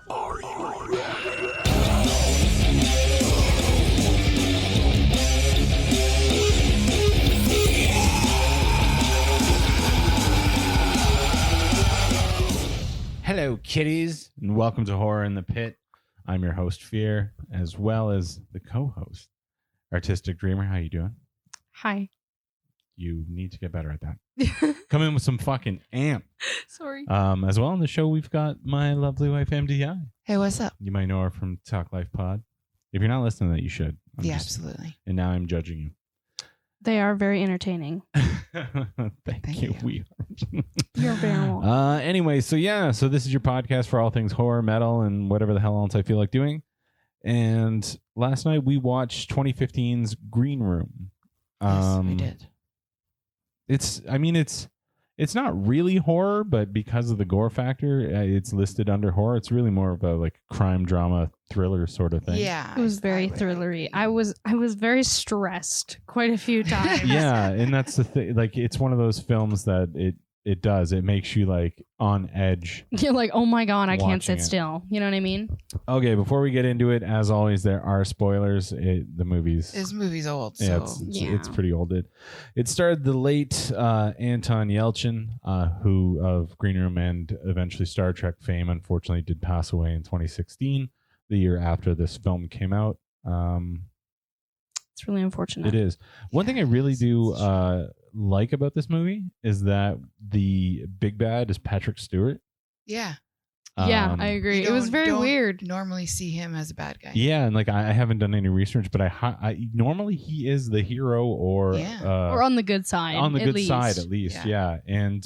Are you ready? Hello, kitties, and welcome to Horror in the Pit. I'm your host, Fear, as well as the co-host, Artistic Dreamer. How you doing? Hi. You need to get better at that. Come in with some fucking amp. Sorry. As well on the show, we've got my lovely wife, MDI. Hey, what's up? You might know her from Talk Life Pod. If you're not listening to that, you should. Absolutely. And now I'm judging you. They are very entertaining. Thank you. We are. You're very welcome. Anyway, so this is your podcast for all things horror, metal, and whatever the hell else I feel like doing. And last night we watched 2015's Green Room. Yes, we did. It's not really horror, but because of the gore factor, it's listed under horror. It's really more of a like crime drama thriller sort of thing. Yeah, It was very thrillery. I was very stressed quite a few times. Yeah, and that's the thing. Like, it's one of those films that it makes you like on edge. You're like, oh my God, I can't sit it. still. You know what I mean? Okay, before we get into it, as always, there are spoilers. The movie's This movie's old, yeah, so it's pretty old. It starred the late Anton Yelchin, who of Green Room and eventually Star Trek fame, unfortunately did pass away in 2016, the year after this film came out. It's really unfortunate. It is. One thing I really do like about this movie is that the big bad is Patrick Stewart. yeah. Yeah, I agree. It was very weird. Normally see him as a bad guy. Yeah, and like I haven't done any research, but I normally he is the hero or on the good side. On the good side, at least. Yeah. And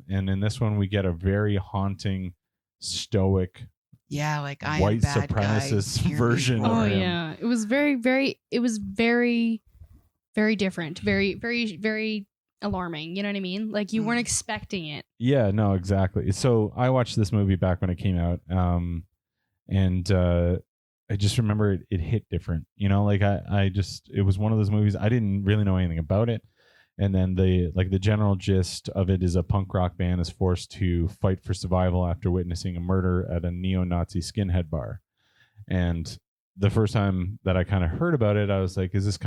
in this one we get a very haunting, stoic, like I white am bad supremacist guy, version Oh of him. yeah, it was very different. Very, very, very alarming. You know what I mean? Like you weren't expecting it. Yeah, no, exactly. So I watched this movie back when it came out, and I just remember it hit different. You know, like it was one of those movies I didn't really know anything about it, and then the general gist of it is a punk rock band is forced to fight for survival after witnessing a murder at a neo-Nazi skinhead bar, and the first time that I kind of heard about it, I was like, is this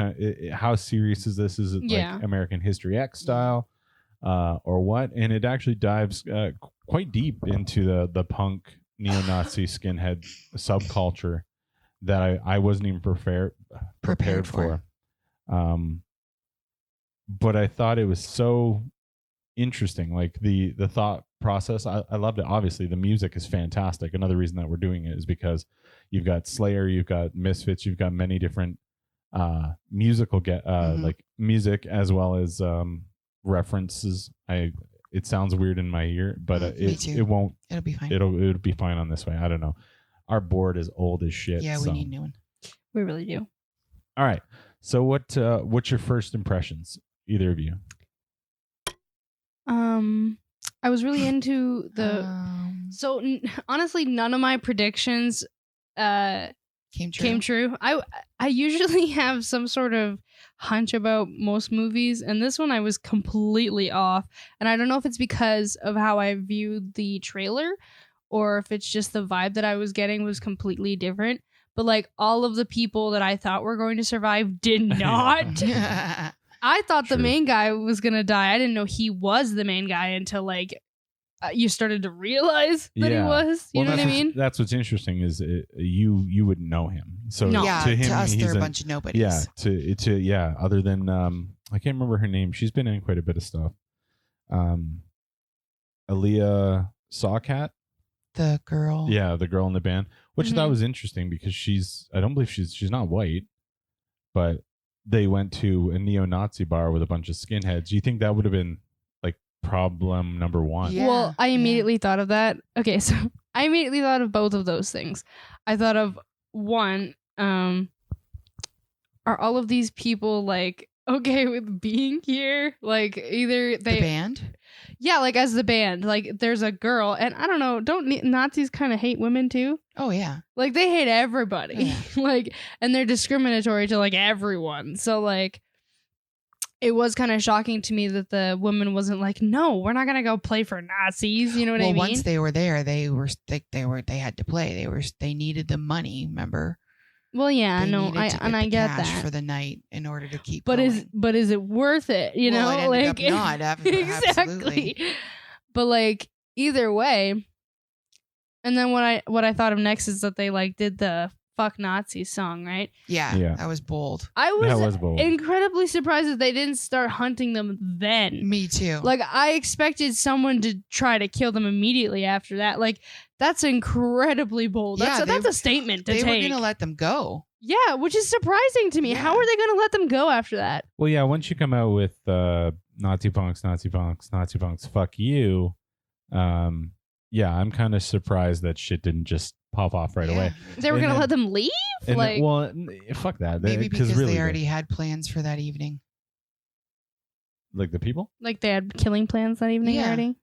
how serious is this? Is it like American History X style or what? And it actually dives quite deep into the punk neo-Nazi skinhead subculture that I wasn't even prepared for. But I thought it was so interesting. Like the thought process, I loved it. Obviously, the music is fantastic. Another reason that we're doing it is because you've got Slayer, you've got Misfits, you've got many different musical like music as well as references. It sounds weird in my ear, but it won't. It'll be fine. It'll be fine on this way. I don't know. Our board is old as shit. Yeah, we need a new one. We really do. All right. So what's your first impressions, either of you? I was really into the. Honestly, none of my predictions came true. I usually have some sort of hunch about most movies, and this one I was completely off. And I don't know if it's because of how I viewed the trailer, or if it's just the vibe that I was getting was completely different. But like all of the people that I thought were going to survive did not. I thought the main guy was gonna die. I didn't know he was the main guy until like you started to realize that he was. You know what I mean? That's what's interesting is you wouldn't know him. So no. Yeah, to him, us they're a bunch of nobodies. Yeah. Other than I can't remember her name. She's been in quite a bit of stuff. Aaliyah Sawkat. The girl. Yeah, the girl in the band, which I thought was interesting because I don't believe she's not white, but they went to a neo-Nazi bar with a bunch of skinheads. Do you think that would have been like problem number one? Yeah, well, I immediately thought of that. Okay, so I immediately thought of both of those things. I thought of one, are all of these people like okay with being here? Like either they... The band? Yeah, like as the band. Like there's a girl, and I don't know, don't Nazis kind of hate women too? Oh, yeah. Like they hate everybody. Yeah. Like, and they're discriminatory to like everyone. So like, it was kind of shocking to me that the woman wasn't like, no, we're not going to go play for Nazis. You know what I mean? Well, once they were there, they had to play. They needed the money, remember? Well, yeah, They no, needed to I the get cash that. for the night in order to keep But going. is it worth it? You Well, know, it ended like up not. exactly. Absolutely. But like either way, and then what I thought of next is that they like did the "Fuck Nazis" song, right? Yeah, that was bold. I That was was bold. incredibly surprised that they didn't start hunting them then. Me too. Like I expected someone to try to kill them immediately after that. Like that's incredibly bold. Yeah, That's a statement to they take. were going to let them go. Yeah, which is surprising to me. Yeah. How are they going to let them go after that? Well, yeah, once you come out with Nazi punks, fuck you, yeah, I'm kind of surprised that shit didn't just pop off right away. They were And going to then- let them leave? And Like, fuck that. Maybe because really, they already had plans for that evening. like the people. like they had killing plans that evening Yeah. already?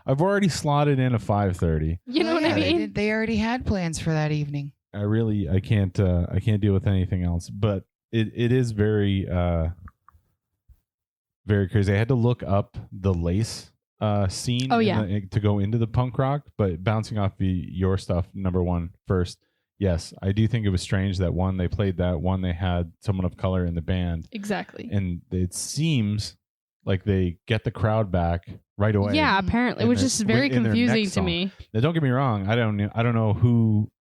I've already slotted in a 5:30. You know Well, what I yeah, mean? They already had plans for that evening. I can't deal with anything else. But it is very very crazy. I had to look up the lace scene Oh, yeah. to go into the punk rock, but bouncing off your stuff, number one first. Yes, I do think it was strange that one, they played that, one, they had someone of color in the band. Exactly. And it seems like they get the crowd back right away. Yeah, apparently, in which their- is very in their confusing next to song. me. Now, don't get me wrong. I don't know who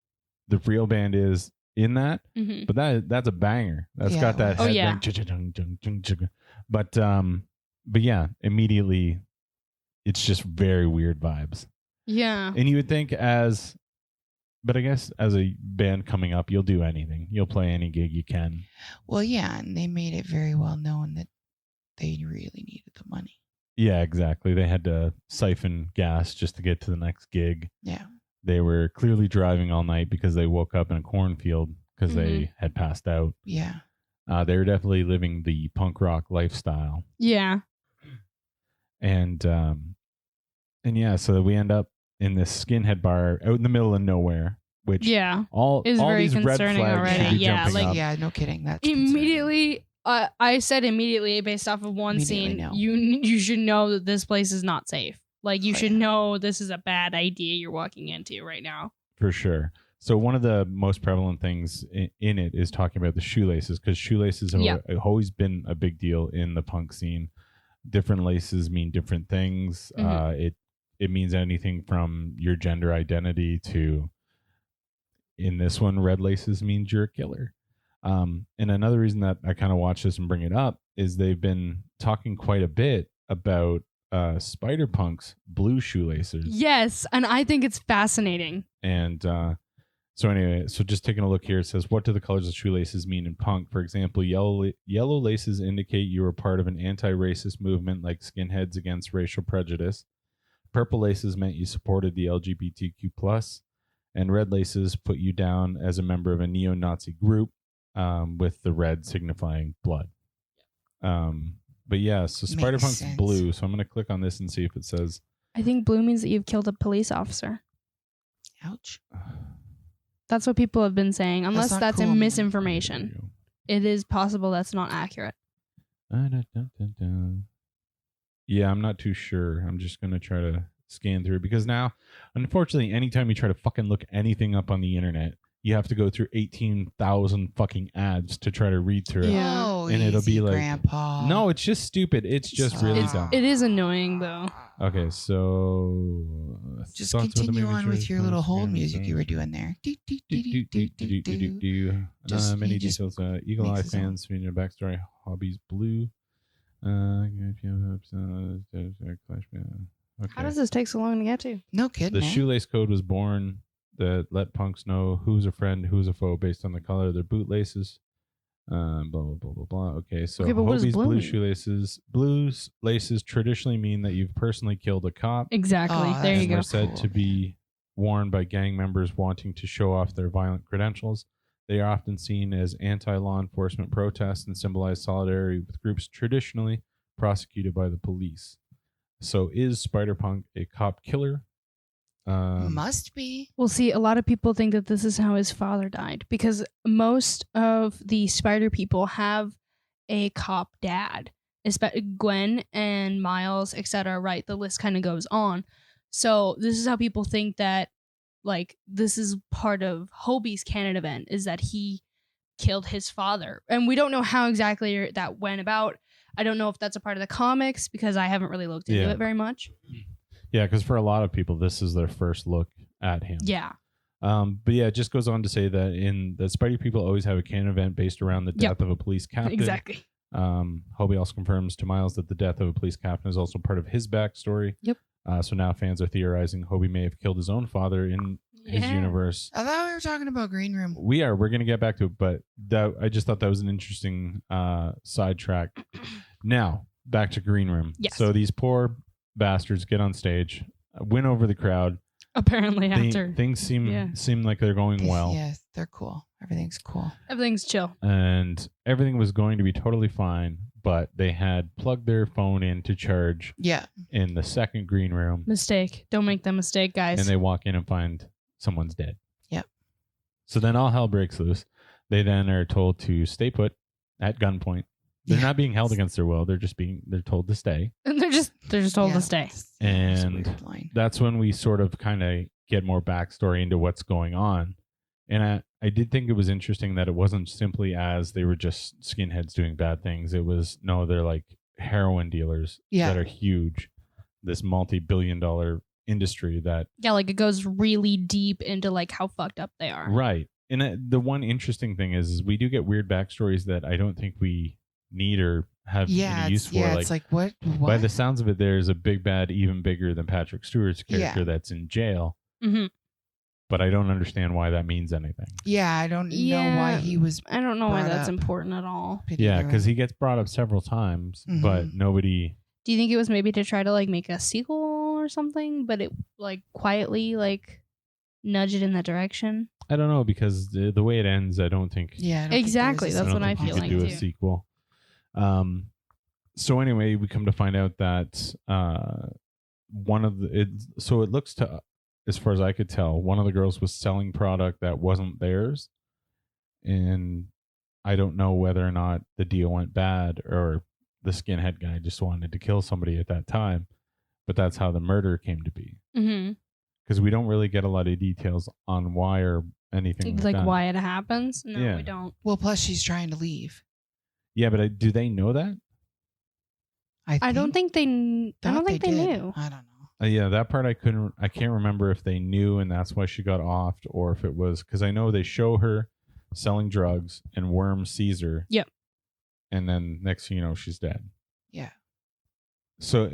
the real band is in that, Mhm. but that's a banger. That's Yeah, got it that was. Oh, head yeah. bang, chung-chung-chung-chung-chung. But yeah, immediately it's just very weird vibes. Yeah. And you would think but I guess as a band coming up, you'll do anything. You'll play any gig you can. Well, yeah, and they made it very well known that they really needed the money. Yeah, exactly. They had to siphon gas just to get to the next gig. Yeah. They were clearly driving all night because they woke up in a cornfield because Mm-hmm. they had passed out. Yeah. They were definitely living the punk rock lifestyle. Yeah. And yeah, so we end up in this skinhead bar out in the middle of nowhere, which Yeah. all Is very these red concerning flags already. should be Yeah, jumping like- up. Yeah, no kidding. That's concerning. Immediately, I said immediately based off of one Immediately, scene, no. you should know that this place is not safe. Like you Oh, should yeah. know this is a bad idea you're walking into right now. For sure. So one of the most prevalent things in it is talking about the shoelaces, because shoelaces have Yeah. always been a big deal in the punk scene. Different laces mean different things. Mhm. It means anything from your gender identity to, in this one, red laces means you're a killer. And another reason that I kind of watch this and bring it up is they've been talking quite a bit about Spider-Punk's blue shoelaces. Yes, and I think it's fascinating. And so anyway, so just taking a look here, it says, what do the colors of shoelaces mean in punk? For example, yellow laces indicate you are part of an anti-racist movement like Skinheads Against Racial Prejudice. Purple laces meant you supported the LGBTQ+, and red laces put you down as a member of a neo-Nazi group, with the red signifying blood. But yeah, so Makes Spider-Punk's sense. blue, so I'm going to click on this and see if it says... I think blue means that you've killed a police officer. Ouch. That's what people have been saying, unless not that's a cool. misinformation. It is possible that's not accurate. Yeah, I'm not too sure. I'm just going to try to scan through, because now, unfortunately, anytime you try to fucking look anything up on the internet, you have to go through 18,000 fucking ads to try to read through it. Yeah. Oh, And it'll be easy, like, Grandpa. No, it's just stupid. It's just really It's- dumb. It is annoying though. Okay, so Just thoughts of the continue movie on with choice, your little plans, hold and music you were thoughts. doing there. Do, do, Do, do, do, do, do, do, do, do, do. do. Just- Many he just details. Eagle Eye makes his own. fans, reading your backstory, hobbies, blue. Okay. How does this take so long to get to? No kidding. The eh? shoelace code was born that let punks know who's a friend, who's a foe based on the color of their bootlaces. Blah, blah, blah, blah, blah. Okay, so Okay, but what does Hobie's blue blue mean? shoelaces. Blue laces traditionally mean that you've personally killed a cop. Exactly. Oh, there that's you go. Are said Cool. to be worn by gang members wanting to show off their violent credentials. They are often seen as anti-law enforcement protests and symbolize solidarity with groups traditionally prosecuted by the police. So is Spider-Punk a cop killer? Must be. Well, see, a lot of people think that this is how his father died because most of the spider people have a cop dad. Gwen and Miles, etc. Right, the list kind of goes on. So this is how people think that, like, this is part of Hobie's canon event, is that he killed his father, and we don't know how exactly that went about. I don't know if that's a part of the comics because I haven't really looked into it very much. Yeah, because for a lot of people, this is their first look at him. Yeah. But yeah, it just goes on to say that the Spidey people always have a canon event based around the death of a police captain. Exactly. Hobie also confirms to Miles that the death of a police captain is also part of his backstory. Yep. So now fans are theorizing Hobie may have killed his own father in his universe. I thought we were talking about Green Room. We're going to get back to it, but I just thought that was an interesting sidetrack. Now, back to Green Room. Yes. So these poor bastards get on stage, win over the crowd. Apparently after. Things seem like they're going well. Yes, they're cool. Everything's cool. Everything's chill. And everything was going to be totally fine, but they had plugged their phone in to charge in the second Green Room. Mistake. Don't make that mistake, guys. And they walk in and find someone's dead. Yep. So then all hell breaks loose. They then are told to stay put at gunpoint. They're not being held against their will. They're told to stay. And they're just told to stay. And that's when we sort of kind of get more backstory into what's going on. And I did think it was interesting that it wasn't simply as they were just skinheads doing bad things. It was, no, they're like heroin dealers that are huge. This multi-billion-dollar industry that... Yeah, like it goes really deep into like how fucked up they are. Right. And the one interesting thing is we do get weird backstories that I don't think we need or have any use for. Yeah, it's like what? By the sounds of it, there's a big bad even bigger than Patrick Stewart's character that's in jail. Mm-hmm. But I don't understand why that means anything. Yeah, I don't know why he was. I don't know why that's important at all. Yeah, because he gets brought up several times, but nobody. Do you think it was maybe to try to like make a sequel or something, but it like quietly like nudge it in that direction? I don't know, because the way it ends, I don't think. Yeah, exactly. That's what I feel like too. Do too. A sequel. So anyway, we come to find out that one of the so it looks to, as far as I could tell, one of the girls was selling product that wasn't theirs, and I don't know whether or not the deal went bad or the skinhead guy just wanted to kill somebody at that time, but that's how the murder came to be. Because we don't really get a lot of details on why or anything like that. Why it happens. No, we don't. Well, plus she's trying to leave. Yeah, but do they know that? I don't think they knew. I don't know. Yeah, that part I can't remember if they knew and that's why she got offed, or if it was because I know they show her selling drugs and Worm sees her. Yep. And then next thing you know, she's dead. Yeah. So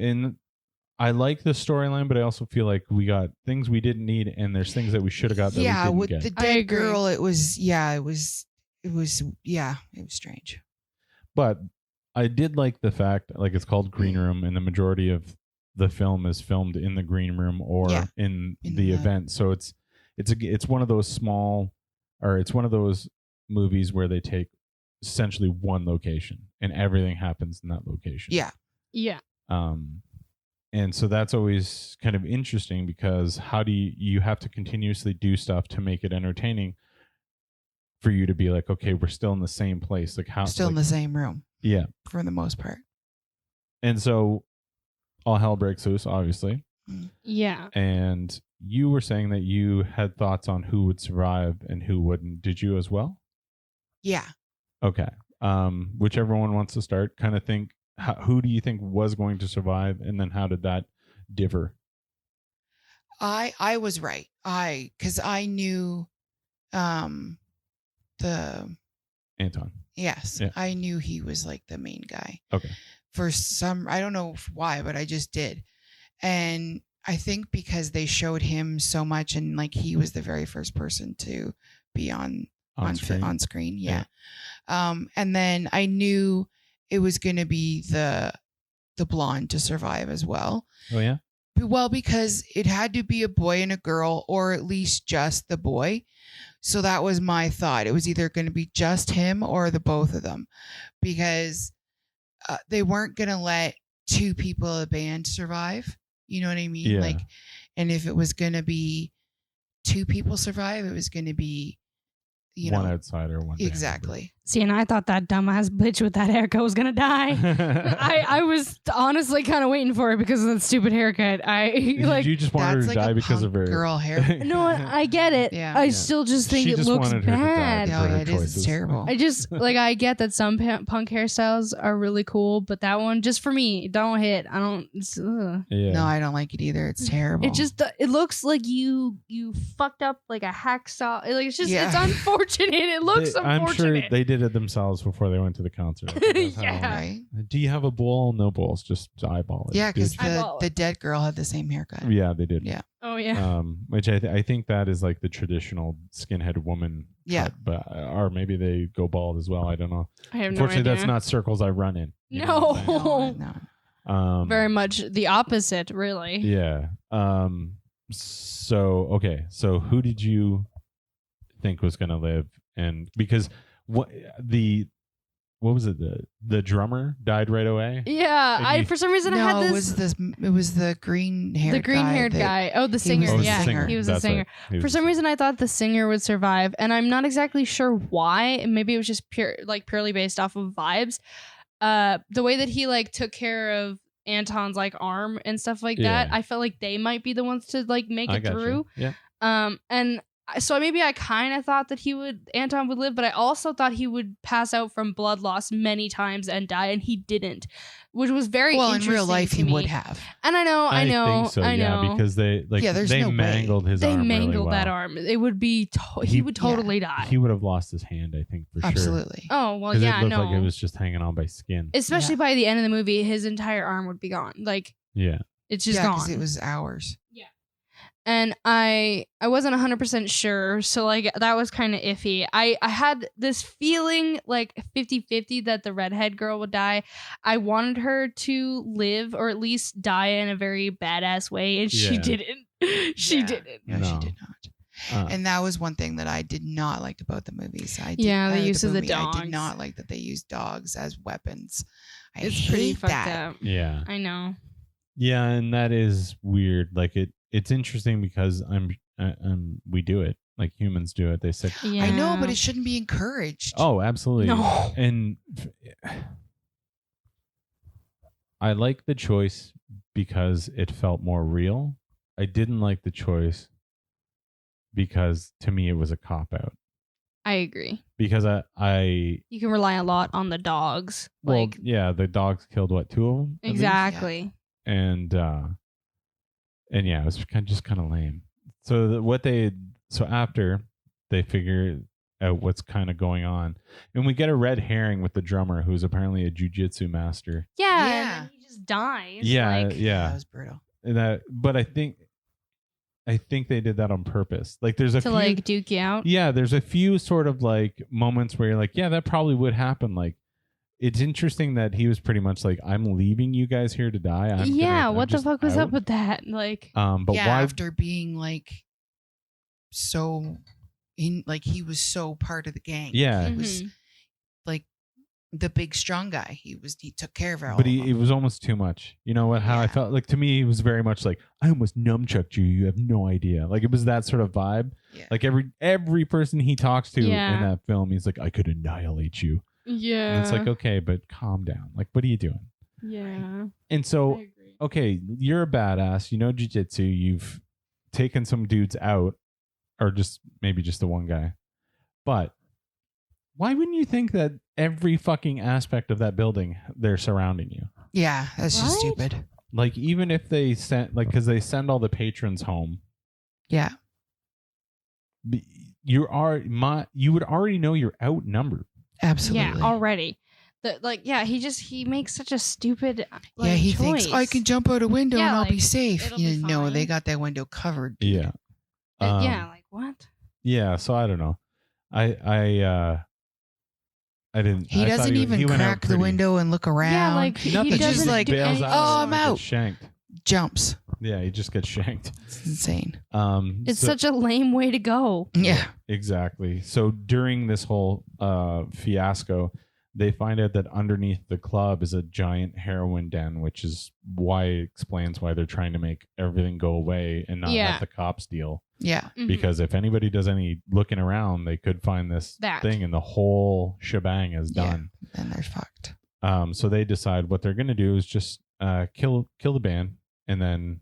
I like the storyline, but I also feel like we got things we didn't need, and there's things that we should have got that we didn't with get. The dead girl, it was strange. But I did like the fact, like, it's called Green Room, and the majority of the film is filmed in the Green Room or in the event. So it's one of those it's one of those movies where they take essentially one location and everything happens in that location. Yeah. Yeah. And so that's always kind of interesting, because how do you have to continuously do stuff to make it entertaining for you to be like, okay, we're still in the same place. Like, how still in the same room. Yeah. For the most part. And so all hell breaks loose, obviously. Yeah. And you were saying that you had thoughts on who would survive and who wouldn't. Did you as well? Yeah. Okay. Whichever one wants to start, kind of think, who do you think was going to survive, and then how did that differ? I was right. Because I knew the Anton. Yes. Yeah. I knew he was like the main guy. Okay. For some, I don't know why, but I just did. And I think because they showed him so much, and like he was the very first person to be on screen. Yeah. And then I knew it was going to be the blonde to survive as well. Oh yeah. Well, because it had to be a boy and a girl, or at least just the boy. So that was my thought. It was either going to be just him or the both of them, because they weren't going to let two people of the band survive. You know what I mean? Yeah. Like, and if it was going to be two people survive, it was going to be, one outsider, one exactly. See, and I thought that dumbass bitch with that haircut was gonna die. I was honestly kind of waiting for it because of that stupid haircut. You just wanted her to die because of her girl hair. No, I get it. Yeah. I still just think it looks bad. Yeah, it is. It's terrible. I just I get that some punk hairstyles are really cool, but that one just for me don't hit. I don't. No, I don't like it either. It's terrible. It looks like you fucked up like a hacksaw. Like it's unfortunate. It looks unfortunate. I'm sure they did it themselves before they went to the concert. Right. Do you have a bowl? No bowls, just eyeball it. Yeah, because the dead girl had the same haircut. Yeah, they did. Yeah. Oh yeah. Which I think that is like the traditional skinhead woman. Yeah. Cut, or maybe they go bald as well. I don't know. I have Unfortunately, no idea. that's not circles I run in. No. Very much the opposite, really. Yeah. So who did you think was going to live? And because what was it? The drummer died right away. Yeah, for some reason I had this. It was the green haired guy. Oh, the singer. He was the singer. For some reason I thought the singer would survive, and I'm not exactly sure why. Maybe it was just purely based off of vibes. The way that he took care of Anton's arm and stuff like that, I felt like they might be the ones to make it through. You. Yeah. And so maybe I kind of thought that Anton would live, but I also thought he would pass out from blood loss many times and die, and he didn't, which was very interesting. Well, in real life, he would have. And I know, think so, I know. Yeah, because they mangled his arm. They mangled that arm. It would be he would totally die. He would have lost his hand, I think, for Absolutely. sure. Oh well, yeah, it looked like it was just hanging on by skin. Especially by the end of the movie, his entire arm would be gone. It's just gone. Because it was hours. Yeah. And I wasn't 100% sure, so that was kind of iffy. I had this feeling 50-50 that the redhead girl would die. I wanted her to live or at least die in a very badass way, and she didn't. She didn't. No, she did not. And that was one thing that I did not like about the movies. The use of the dogs. I did not like that they used dogs as weapons. It's pretty fucked up. Yeah, I know. Yeah, and that is weird. It's interesting because we do it. Humans do it. They say, I know, but it shouldn't be encouraged. Oh, absolutely. No. And I like the choice because it felt more real. I didn't like the choice because to me it was a cop out. I agree. Because I you can rely a lot on the dogs. Well, the dogs killed two of them? Exactly. And yeah, it was kind of lame. So after they figure out what's kind of going on, and we get a red herring with the drummer, who's apparently a jujitsu master. Yeah. And he just dies. Yeah, that was brutal. But I think they did that on purpose. There's a few, duke you out. Yeah, there's a few sort of moments where you're yeah, that probably would happen. It's interesting that he was pretty much I'm leaving you guys here to die. What the fuck was up with that? But why? After being so, he was so part of the gang. Yeah, he was the big strong guy. He took care of all. But it was almost too much. You know what? How I felt to me, it was very much I almost nunchucked you. You have no idea. It was that sort of vibe. Yeah. Every person he talks to in that film, he's I could annihilate you. Yeah. And it's okay, but calm down. What are you doing? Yeah. And so, okay, you're a badass. You know jiu-jitsu. You've taken some dudes out, or maybe just the one guy. But why wouldn't you think that every fucking aspect of that building, they're surrounding you? Yeah, that's just stupid. Even if they sent, because they send all the patrons home. Yeah. You would already know you're outnumbered. Absolutely. Yeah, already. He makes such a stupid he choice. thinks I can jump out a window and I'll be safe. No, they got that window covered. Dude. Yeah. What? Yeah, so I don't know. I didn't. He doesn't even crack the window and look around. Yeah, he doesn't bails out. Oh, I'm out. Shanked. Jumps. Yeah, he just gets shanked. It's insane. It's such a lame way to go. Yeah. Exactly. So during this whole fiasco, they find out that underneath the club is a giant heroin den, which is why it explains why they're trying to make everything go away and not have the cops deal. Yeah. Because if anybody does any looking around, they could find this thing and the whole shebang is done. Yeah, and they're fucked. So they decide what they're going to do is just kill the band and then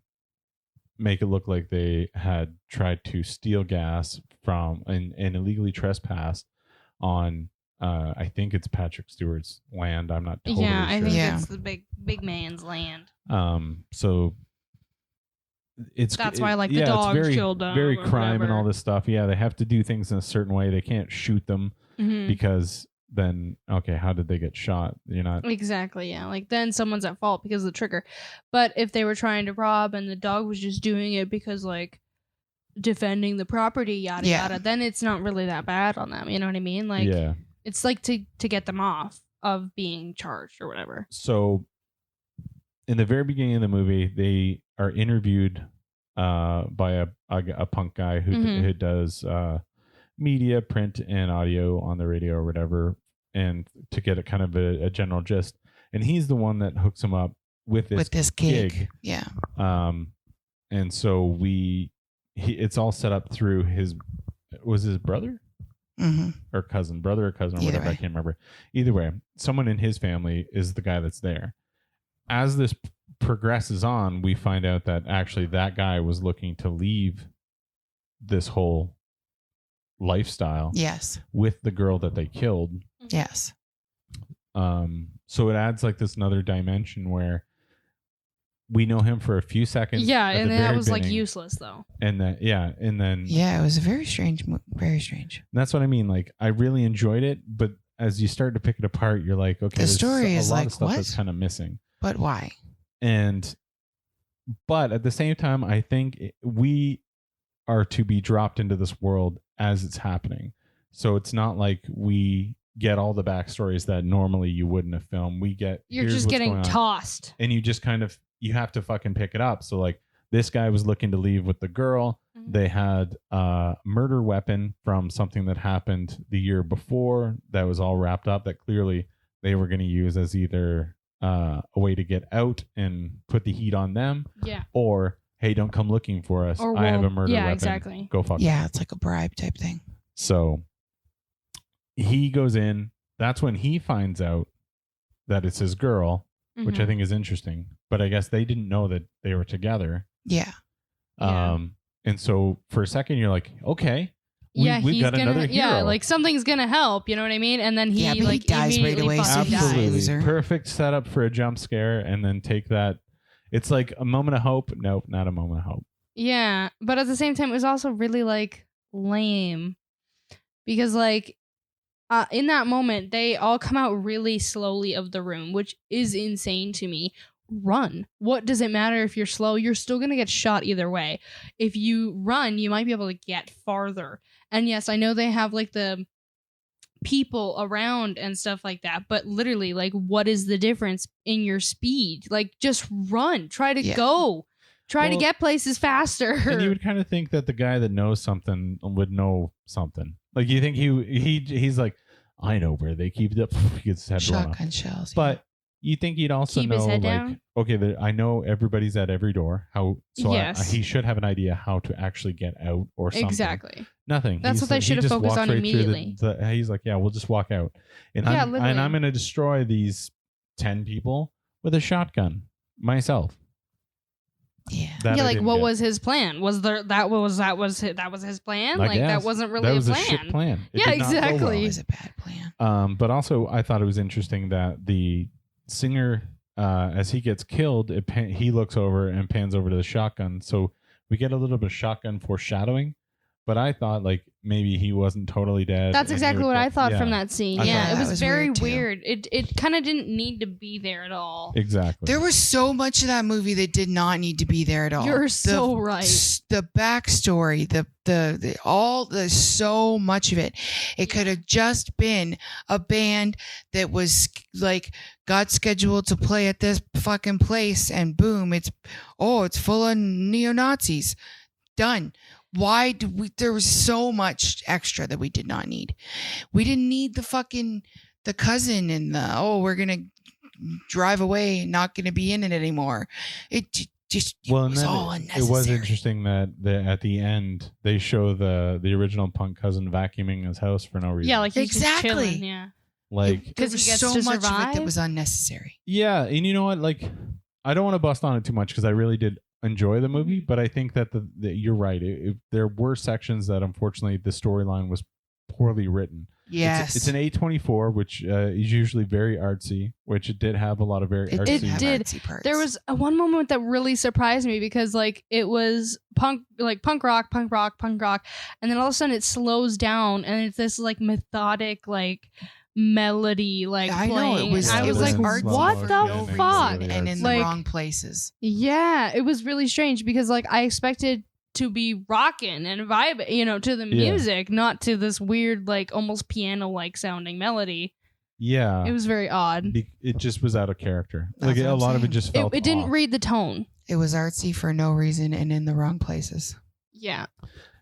make it look like they had tried to steal gas from and illegally trespassed on I think it's Patrick Stewart's land. I'm not totally sure. I think it's the big man's land. So that's why like the dogs it's killed them. Very crime and all this stuff. Yeah, they have to do things in a certain way. They can't shoot them because then how did they get shot? You're not exactly. Yeah, like then someone's at fault because of the trigger. But if they were trying to rob and the dog was just doing it because like defending the property, yada yada, then it's not really that bad on them. You know what I mean? Like it's like to get them off of being charged or whatever. So in the very beginning of the movie, they are interviewed by a punk guy who does media, print, and audio on the radio or whatever, and to get a kind of a general gist. And he's the one that hooks him up with this gig. Yeah. And so it's all set up through his brother or cousin, brother or cousin or whatever. I can't remember. Either way, someone in his family is the guy that's there. As this progresses on, we find out that actually that guy was looking to leave this whole lifestyle with the girl that they killed. Yes. So it adds like this another dimension where we know him for a few seconds. Yeah, and that was like useless though. And then it was a very strange. And that's what I mean. Like I really enjoyed it, but as you start to pick it apart, you're like, okay, the story is a lot like of stuff what? That's kind of missing. But why? But at the same time, I think we are to be dropped into this world as it's happening. So it's not like we get all the backstories that normally you wouldn't have filmed. You're just getting tossed. And you just you have to fucking pick it up. So like this guy was looking to leave with the girl. Mm-hmm. They had a murder weapon from something that happened the year before that was all wrapped up that clearly they were going to use as either a way to get out and put the heat on them. Yeah. Or, hey, don't come looking for us. I have a murder weapon. Exactly. Go fuck. Yeah, it's like a bribe type thing. So he goes in. That's when he finds out that it's his girl, which I think is interesting. But I guess they didn't know that they were together. Yeah. And so for a second, you're like, okay, we've got another hero. Yeah, like something's gonna help. You know what I mean? And then he he dies right away. Absolutely, perfect setup for a jump scare, and then take that. It's like a moment of hope. Nope, not a moment of hope. Yeah, but at the same time, it was also really like lame because like in that moment, they all come out really slowly of the room, which is insane to me. Run. What does it matter if you're slow? You're still going to get shot either way. If you run, you might be able to get farther. And yes, I know they have like the people around and stuff like that, but literally, like, what is the difference in your speed? Like, just run. Try to go. Try to get places faster. And you would kind of think that the guy that knows something would know something. Like, you think he's like, I know where they keep it. He gets his head blown off. Shotgun shells. But you think he'd also keep know, his head like, down? Okay, I know everybody's at every door. He should have an idea how to actually get out or something. Exactly. Nothing. That's what they should have focused on immediately. He's like, yeah, we'll just walk out. And I'm going to destroy these 10 people with a shotgun myself. Yeah. Like what was his plan? Was there that was his plan? Like that wasn't really that was a plan. A shit plan. Yeah, exactly. It was a bad plan. But also I thought it was interesting that the singer, as he gets killed, he looks over and pans over to the shotgun. So we get a little bit of shotgun foreshadowing. But I thought like maybe he wasn't totally dead. That's exactly what I thought from that scene. It was very weird. It kind of didn't need to be there at all. Exactly. There was so much of that movie that did not need to be there at all. You're so right. The backstory, there's so much of it. It could have just been a band that was like got scheduled to play at this fucking place, and boom, it's full of neo-Nazis. Done. Why did there was so much extra that we did not need. We didn't need the the cousin and we're gonna drive away, not gonna be in it anymore. It was all unnecessary. It was interesting that at the end they show the original punk cousin vacuuming his house for no reason. Yeah, like he's exactly. just chilling, yeah. Like because he gets so to much survive. of it that was unnecessary. Yeah, and you know what? Like, I don't want to bust on it too much because I really did enjoy the movie, but I think that you're right. There were sections that unfortunately the storyline was poorly written. Yes, it's an A24, which is usually very artsy, which it did have a lot of very artsy. It did. Artsy parts. There was one moment that really surprised me because like it was punk rock, and then all of a sudden it slows down and it's this like methodic like melody like I playing. know it was. I was like, like, what the fuck? And in the wrong places. Yeah, it was really strange because like I expected to be rocking and vibing, to the music, not to this weird, like almost piano-like sounding melody. Yeah, it was very odd. It just was out of character. That's like a lot of it just felt. It didn't read the tone. It was artsy for no reason and in the wrong places. Yeah.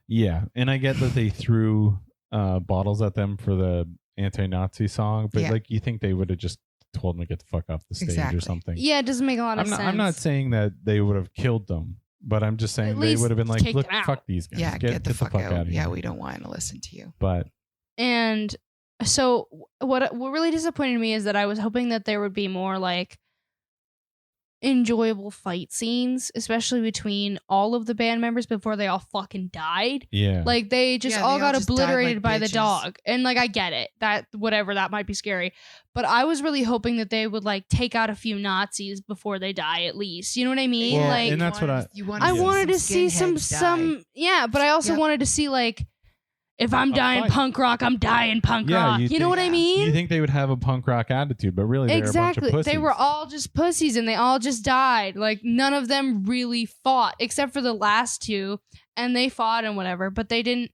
Yeah, and I get that they threw bottles at them for the anti-Nazi song, but like you think they would have just told them to get the fuck off the stage or something. Yeah, it doesn't make a lot of sense. I'm not saying that they would have killed them. But I'm just saying they would have been like, look, fuck these guys. Yeah, get the fuck out of here. Yeah, we don't want to listen to you. But and so what really disappointed me is that I was hoping that there would be more like enjoyable fight scenes, especially between all of the band members before they all fucking died. Yeah. Like they just all got obliterated by the bitches. dog. And like I get it. That whatever, that might be scary. But I was really hoping that they would like take out a few Nazis before they die at least. You know what I mean? Well, like and that's what I wanted to see some but I also wanted to see like if I'm dying punk rock, I'm dying punk rock. You know what I mean? You think they would have a punk rock attitude, but really they're a bunch of pussies. They were all just pussies and they all just died. Like none of them really fought except for the last two, and they fought and whatever, but they didn't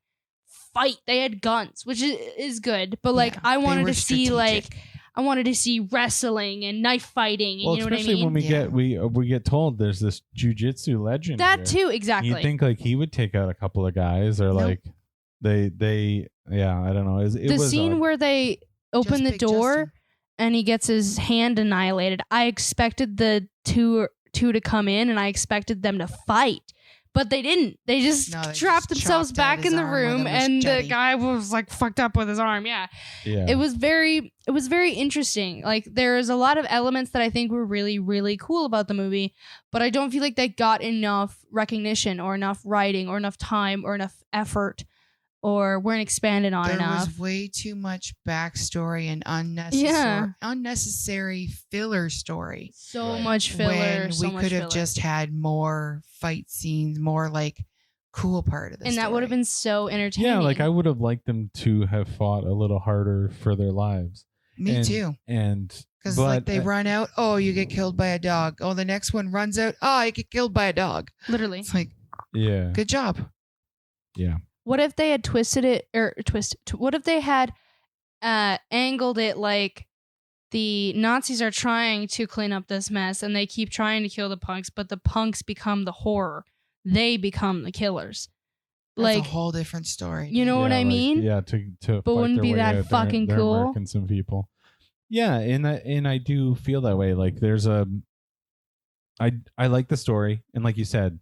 fight. They had guns, which is good. But like I wanted to see like I wanted to see wrestling and knife fighting. And you know what I mean? Especially when we get told there's this jujitsu legend. That too, exactly. You think like he would take out a couple of guys or like they I don't know. It was scene odd. where they open the door and he gets his hand annihilated. I expected the two to come in and I expected them to fight. But they didn't. They just trapped themselves back in the room, and the guy was like fucked up with his arm. Yeah. It was very interesting. Like there's a lot of elements that I think were really, really cool about the movie, but I don't feel like they got enough recognition or enough writing or enough time or enough effort or weren't expanded on enough. There was way too much backstory and unnecessary filler story. So much filler. When we could have just had more fight scenes, more like cool part of the story. And that would have been so entertaining. Yeah, like I would have liked them to have fought a little harder for their lives. Me too. And because like they run out, you get killed by a dog. Oh, the next one runs out, you get killed by a dog. Literally. It's like, yeah, good job. Yeah. What if they had what if they had angled it like the Nazis are trying to clean up this mess and they keep trying to kill the punks, but the punks become the horror. They become the killers. That's a whole different story. You know what I mean? To but wouldn't be that fucking cool? Murking some people. Yeah, and I do feel that way. Like there's I like the story, and like you said,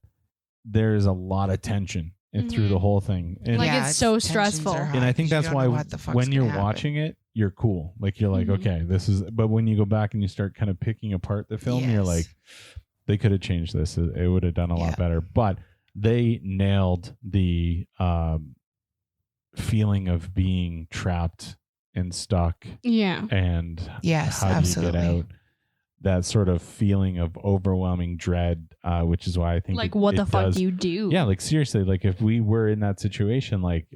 there's a lot of tension through the whole thing. And like it's so stressful. And I think that's why when you're watching it, you're cool. Like you're like, okay, this is. But when you go back and you start kind of picking apart the film, you're like, they could have changed this. It would have done a lot better. But they nailed the feeling of being trapped and stuck. Yeah. And how absolutely. do you get out? That sort of feeling of overwhelming dread, which is why I think like what the fuck do you do? Yeah, like seriously, like if we were in that situation, like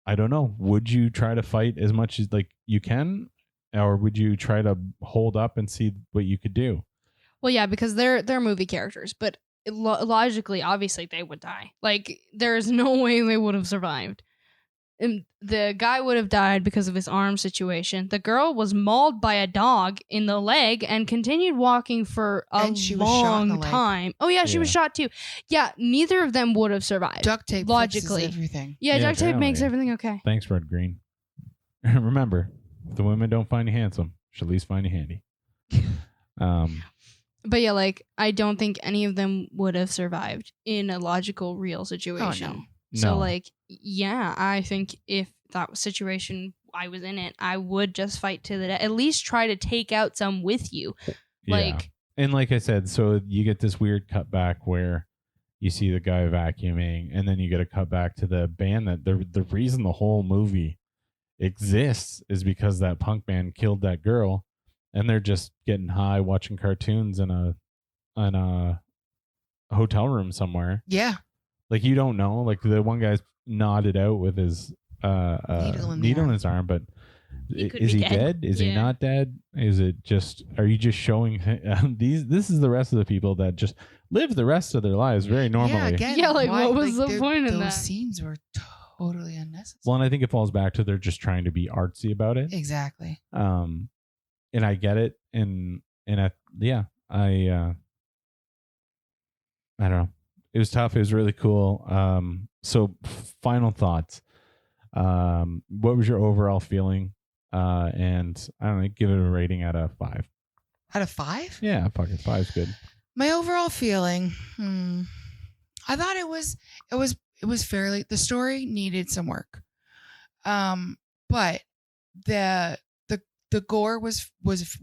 I don't know, would you try to fight as much as like you can, or would you try to hold up and see what you could do? Well, yeah, because they're movie characters, but logically, obviously, they would die. Like there is no way they would have survived. And the guy would have died because of his arm situation. The girl was mauled by a dog in the leg and continued walking for a long time. Oh, yeah, she was shot too. Yeah, neither of them would have survived. Duct tape logically. fixes everything. Yeah, duct tape makes everything okay. Thanks, Red Green. Remember, If the women don't find you handsome, she'll at least find you handy. But yeah, like I don't think any of them would have survived in a logical, real situation. Oh, no. So like, yeah, I think if that situation I was in it, I would just fight to the death. At least try to take out some with you. Like, and like I said, so you get this weird cutback where you see the guy vacuuming, and then you get a cutback to the band that the reason the whole movie exists is because that punk band killed that girl, and they're just getting high watching cartoons in a hotel room somewhere. Yeah. Like, you don't know. Like, the one guy's nodded out with his needle in his arm, but is he dead? Is he not dead? Is it just, are you just showing this is the rest of the people that just live the rest of their lives very normally? Yeah, again, like what was the point in that? Those scenes were totally unnecessary. Well, and I think it falls back to they're just trying to be artsy about it. Exactly. And I get it, and I don't know. It was tough. It was really cool. So final thoughts. What was your overall feeling? And I don't know, give it a rating out of 5. Out of 5? Yeah, fuck it. 5's good. My overall feeling, I thought it was fairly, the story needed some work. But the gore was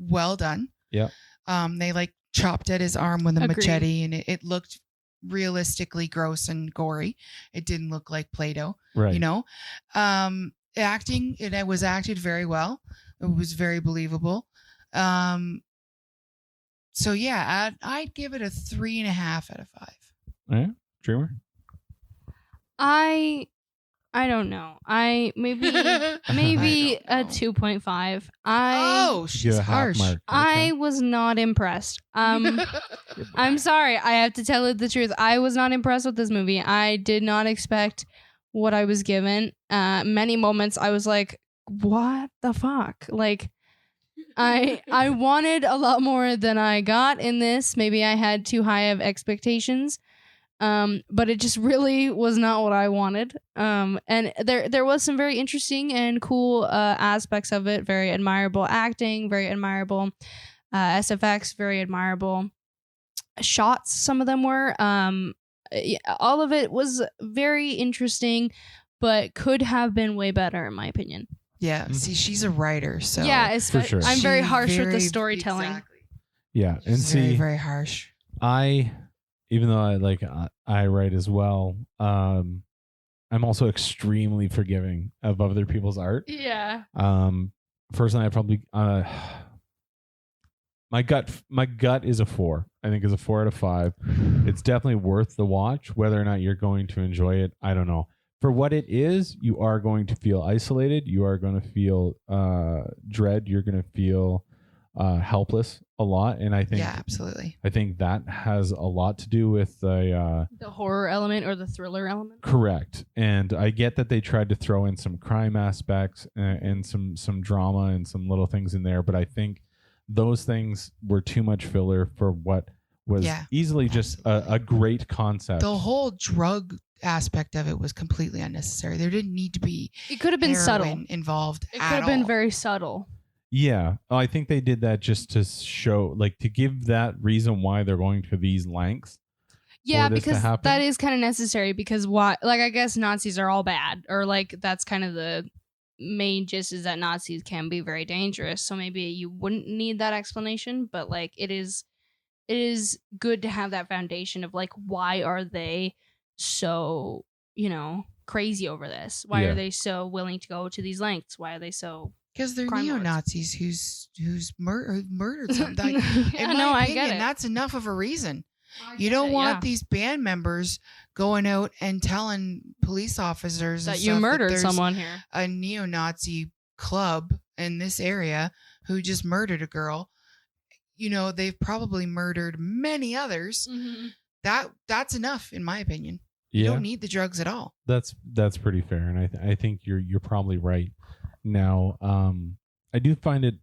well done. Yeah. They like chopped at his arm with a Agreed. machete, and it looked realistically gross and gory. It didn't look like Play-Doh, Right. you know. Acting, it was acted very well. It was very believable. So yeah, I'd give it a 3.5 out of 5. Yeah, Dreamer. I don't know. I maybe a 2.5. She's harsh. I was not impressed. I'm sorry. I have to tell it the truth. I was not impressed with this movie. I did not expect what I was given. Many moments I was like, what the fuck? Like, I wanted a lot more than I got in this. Maybe I had too high of expectations. But it just really was not what I wanted. And there was some very interesting and cool aspects of it. Very admirable acting, very admirable SFX, very admirable shots. Some of them were. All of it was very interesting, but could have been way better, in my opinion. Yeah. See, she's a writer, so yeah, For sure. I'm very harsh with the storytelling. Exactly. Yeah, and She's see, very harsh. Even though I write as well, I'm also extremely forgiving of other people's art. Yeah. Personally, I probably my gut is a 4. I think is a 4 out of 5. It's definitely worth the watch. Whether or not you're going to enjoy it, I don't know. For what it is, you are going to feel isolated. You are going to feel dread. You're going to feel helpless a lot, and I think absolutely. I think that has a lot to do with the horror element or the thriller element. Correct. And I get that they tried to throw in some crime aspects and some drama and some little things in there, but I think those things were too much filler for what was easily just a great concept. The whole drug aspect of it was completely unnecessary. There didn't need to be. It could have been subtle involved. It could have been very subtle. Yeah, I think they did that just to show, like, to give that reason why they're going to these lengths. Yeah, because that is kind of necessary. Because why? Like, I guess Nazis are all bad, or like that's kind of the main gist is that Nazis can be very dangerous. So maybe you wouldn't need that explanation, but like it is good to have that foundation of like why are they so crazy over this? Why are they so willing to go to these lengths? Why are they so? Because they're neo-Nazis who's murdered something. I get it. That's enough of a reason. You don't want these band members going out and telling police officers that you murdered someone here. A neo-Nazi club in this area who just murdered a girl. They've probably murdered many others. Mm-hmm. That's enough, in my opinion. You don't need the drugs at all. That's pretty fair, and I think you're probably right. Now, I do find it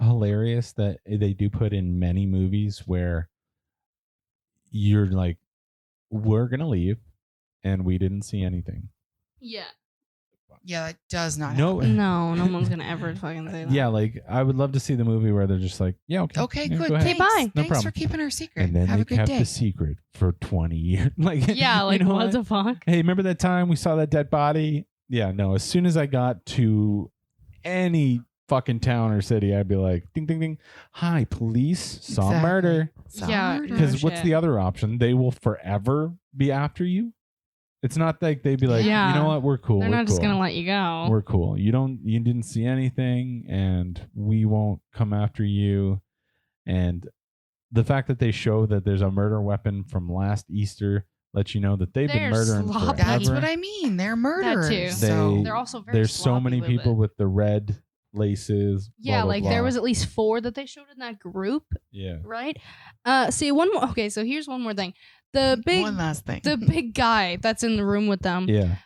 hilarious that they do put in many movies where you're like, we're going to leave and we didn't see anything. Yeah. Yeah, that does not No. happen. No one's gonna ever fucking say that. Yeah, like I would love to see the movie where they're just like, yeah, okay. Okay, yeah, good. Go ahead. Okay, bye. No Thanks problem. for keeping our secret. And then Have they a good kept day. the secret for 20 years. Like, Yeah, like you know what the fuck? Hey, remember that time we saw that dead body? Yeah, no. As soon as I got to any fucking town or city, I'd be like, ding, ding, ding. Hi, police. Saw Exactly. murder. Saw Yeah, murder. Because No what's shit. the other option? They will forever be after you. It's not like they'd be like, Yeah. you know what? We're cool. They're We're not cool. just gonna let you go. We're cool. You didn't see anything, and we won't come after you. And the fact that they show that there's a murder weapon from last Easter lets you know that they've They're been murdering sloppy. forever. That's what I mean. They're murderers. too. So They're also very There's so sloppy many with people it. with the red laces. Yeah, blah, like blah, there blah. was at least 4 that they showed in that group, Yeah. right? See, one more. Okay, so here's one more thing. The big, one last thing. the big guy that's in the room with them. Yeah.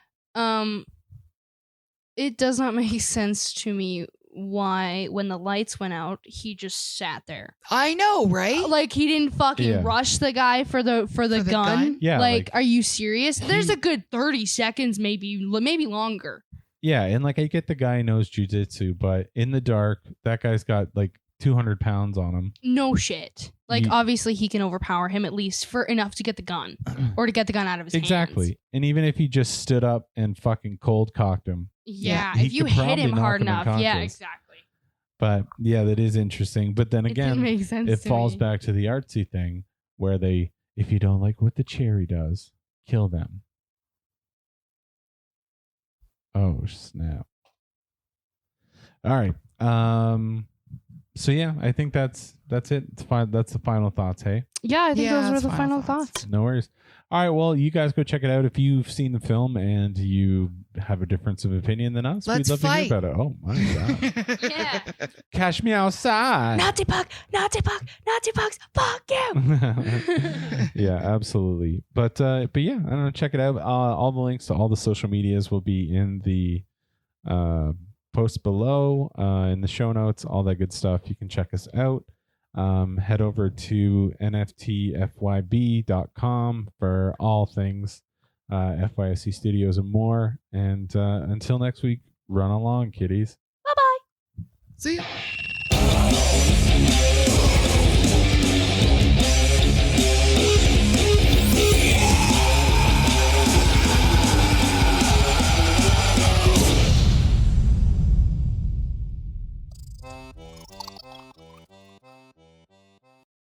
It does not make sense to me why, when the lights went out, he just sat there. I know, right? Like he didn't fucking Yeah. rush the guy for the the gun. gun? Yeah, like, like, are you serious? There's he- a good 30 seconds, maybe longer. Yeah, and like I get the guy knows jujitsu, but in the dark, that guy's got like 200 pounds on him. No shit. Like You- obviously he can overpower him at least for enough to get the gun or to get the gun out of his Exactly. hands. And even if he just stood up and fucking cold cocked him. Yeah, he if you could hit probably him knock hard him enough. Yeah, unconscious. exactly. But yeah, that is interesting. But then It didn't again, make sense it to falls me. back to the artsy thing where they, if you don't like what the cherry does, kill them. Oh, snap. All right. So yeah, I think that's it. It's fine. That's the final thoughts. Hey, Yeah, I think Yeah, those were that's the final final thoughts. thoughts. no worries. All right. Well, you guys go check it out. If you've seen the film and you have a difference of opinion than us, Let's we'd love fight. to hear about it. Oh my god. Yeah. Cash me outside. Nazi puck, fuck you. Yeah, absolutely. But yeah, I don't know. Check it out. All the links to all the social medias will be in the post below, in the show notes, all that good stuff. You can check us out. Head over to nftfyb.com for all things FYFC Studios and more. And until next week, run along, kiddies. Bye-bye. See ya.